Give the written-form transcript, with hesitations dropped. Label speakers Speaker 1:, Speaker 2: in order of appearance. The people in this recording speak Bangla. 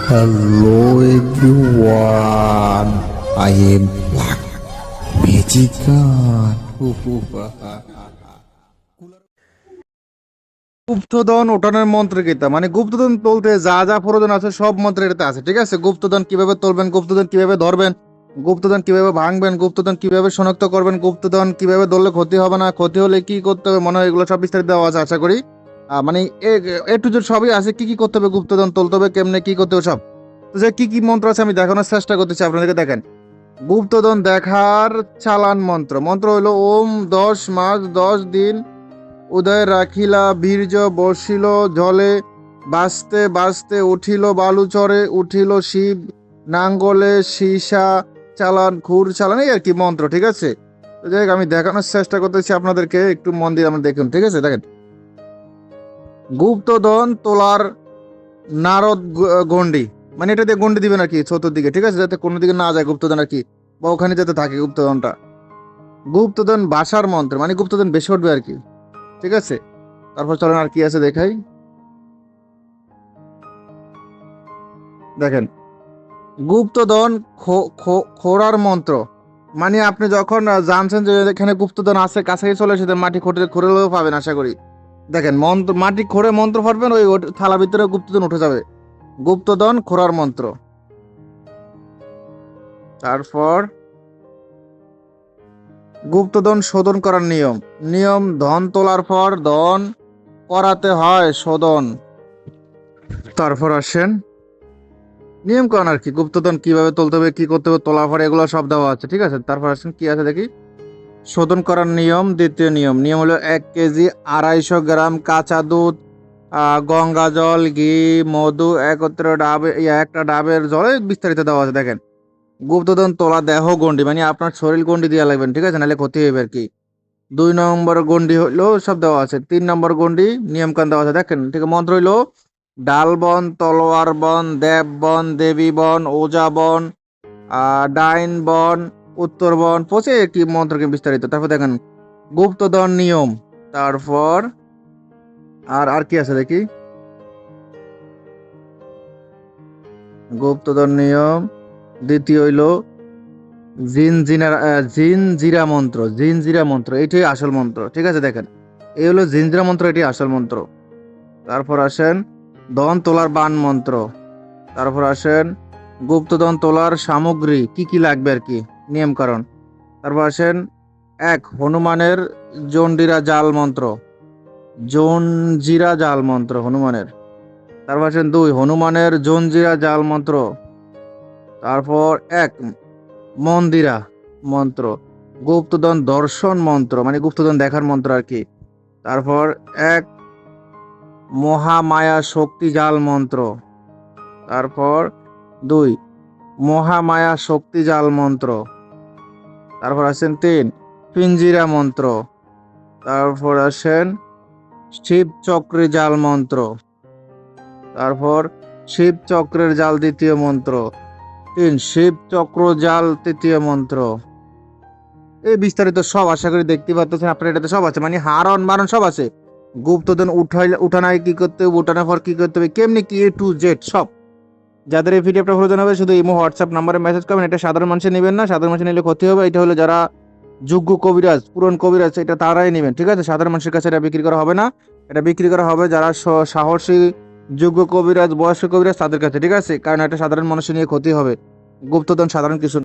Speaker 1: Hello everyone, I am Black Magician.
Speaker 2: গুপ্তধন ওঠানোর মন্ত্র কিতা মানে গুপ্তধন তুলতে যা যা প্রয়োজন আছে সব মন্ত্র এটাতে আছে, ঠিক আছে। গুপ্তধন কিভাবে তুলবেন, গুপ্তধন কিভাবে ধরবেন, গুপ্তধন কিভাবে ভাঙবেন, গুপ্তধন কিভাবে শনাক্ত করবেন, গুপ্তধন কিভাবে ধরলে ক্ষতি হবে না, ক্ষতি হলে কি করতে হবে, মনে হয় এগুলো সব বিস্তারিত দেওয়া আছে আশা করি। মানে এ টু জেড সবই আছে, কি কি করতে হবে, গুপ্তধন তুলতে হবে কেমনে, কি করতে হবে সব। তো যে কি কি মন্ত্র আছে আমি দেখানোর চেষ্টা করতেছি আপনাদেরকে। দেখেন, গুপ্তধন দেখার চালান মন্ত্র, মন্ত্র হলো ওম 10 মাস 10 দিন উদয় রাখিলা বীর্য বসিল জলে, বাঁচতে বাঁচতে উঠিল বালুচরে, উঠিল শিব নাঙ্গলে সীসা চালান খুর চালান, এই আর কি মন্ত্র, ঠিক আছে। তো যাই হোক, আমি দেখানোর চেষ্টা করতেছি আপনাদেরকে, একটু মন দিয়ে আমরা দেখুন, ঠিক আছে। দেখেন, গুপ্তধন তোলার নারদ গন্ডি, মানে এটা দিয়ে গন্ডি দিবেন আর কি চতুর্দিকে, ঠিক আছে, যাতে কোনো দিকে না যায় গুপ্তধন আর কি, বা ওখানে যাতে থাকে গুপ্তধনটা। গুপ্তধন বাসার মন্ত্র, মানে গুপ্তধন বেশি উঠবে আর কি, ঠিক আছে। তারপর চলেন আর কি আছে দেখাই। দেখেন, গুপ্তধন খোঁড়ার মন্ত্র, মানে আপনি যখন জানছেন যে এখানে গুপ্তধন আছে, কাছাকাছি চলে এসে মাটি খুঁড়লেও পাবেন আশা করি। দেখেন, মন্ত্র মাটি খুঁড়ে মন্ত্র পড়বেন, ওই থালা ভিতরে গুপ্তধন উঠে যাবে। গুপ্তধন খোঁড়ার মন্ত্র। তারপর গুপ্তধন শোধন করার নিয়ম, নিয়ম ধন তোলার পর ধন করাতে হয় শোধন। তারপর আসেন নিয়ম কানুন আর কি, গুপ্তধন কিভাবে তুলতে হবে, কি করতে হবে, তোলা পরে এগুলো সব দেওয়া আছে, ঠিক আছে। তারপর আসেন কি আছে দেখি। শোধন করার নিয়ম, দ্বিতীয় নিয়ম, নিয়ম হলো 1 কেজি 250 গ্রাম কাঁচা দুধ, গঙ্গা জল, ঘি, মধু একত্রে একটা ডাবের জলে বিস্তারিত দেওয়া আছে। দেখেন, গুপ্তধন তোলা দেহ গন্ডি, মানে আপনার শরীর গন্ডি দেওয়া লাগবেন, ঠিক আছে, নাহলে ক্ষতি হইবে আর কি। 2 নম্বর গন্ডি হইলো সব দেওয়া আছে। 3 নম্বর গন্ডি নিয়ম কানুন দেওয়া আছে। দেখেন, ঠিক আছে, মন্ত্র হইলো ডাল বন, তলোয়ার বন, দেব বন, দেবী বন, ওজা বন, ডাইন বন, উত্তর বন, পচে একটি মন্ত্রকে বিস্তারিত। তারপর দেখেন গুপ্তধন নিয়ম। তারপর আর আর কি আছে দেখি। গুপ্তধন নিয়ম দ্বিতীয় হইলো জিনজিরা মন্ত্র, জিনজিরা মন্ত্র এটাই আসল মন্ত্র, ঠিক আছে। দেখেন, এই হলো জিনজিরা মন্ত্র, এটি আসল মন্ত্র। তারপর আসেন ধন তোলার বান মন্ত্র। তারপর আসেন গুপ্তধন তোলার সামগ্রী কি কি লাগবে আর কি, নিয়ম কারণ। তারপর আসেন 1 হনুমানের জন্ডিরা জাল মন্ত্র, জঞ্জিরা জাল মন্ত্র হনুমানের। তারপর আসেন 2 হনুমানের জঞ্জিরা জাল মন্ত্র। তারপর 1 মন্দিরা মন্ত্র, গুপ্তধন দর্শন মন্ত্র, মানে গুপ্তধন দেখার মন্ত্র আর কি। তারপর 1 মহামায়া শক্তি জাল মন্ত্র। তারপর 2 মহামায়া শক্তি জাল মন্ত্র। তারপর আসেন 3 পিঞ্জিরা মন্ত্র। তারপর আসেন শিব চক্রের জাল মন্ত্র। তারপর শিব চক্রের জাল দ্বিতীয় মন্ত্র। 3 শিব চক্র জাল তৃতীয় মন্ত্র। এই বিস্তারিত সব আশা করি দেখতে পাচ্ছেন আপনার, এটাতে সব আছে, মানে হারণ মারণ সব আছে। গুপ্তধন উঠানায় কি করতে হবে, উঠানোর পর কি করতে হবে, কেমনি কি A to Z সব। যাদের এই ভিডিওটা প্রয়োজন হবে শুধু ইমো হোয়াটসঅ্যাপ নাম্বারে মেসেজ করবেন। এটা সাধারণ মানুষে নেবেন না, সাধারণ মানুষে নিলে ক্ষতি হবে। এটা হলো যারা যোগ্য কবিরাজ, পুরন কবিরাজ, এটা তারাই নেবেন, ঠিক আছে। সাধারণ মানুষের কাছে এটা বিক্রি করা হবে না, এটা বিক্রি করা হবে যারা সাহসী যোগ্য কবিরাজ, বয়স্ক কবিরাজ তাদের কাছে, ঠিক আছে। কারণ এটা সাধারণ মানুষের নিয়ে ক্ষতি হবে, গুপ্তধন সাধারণ কিছু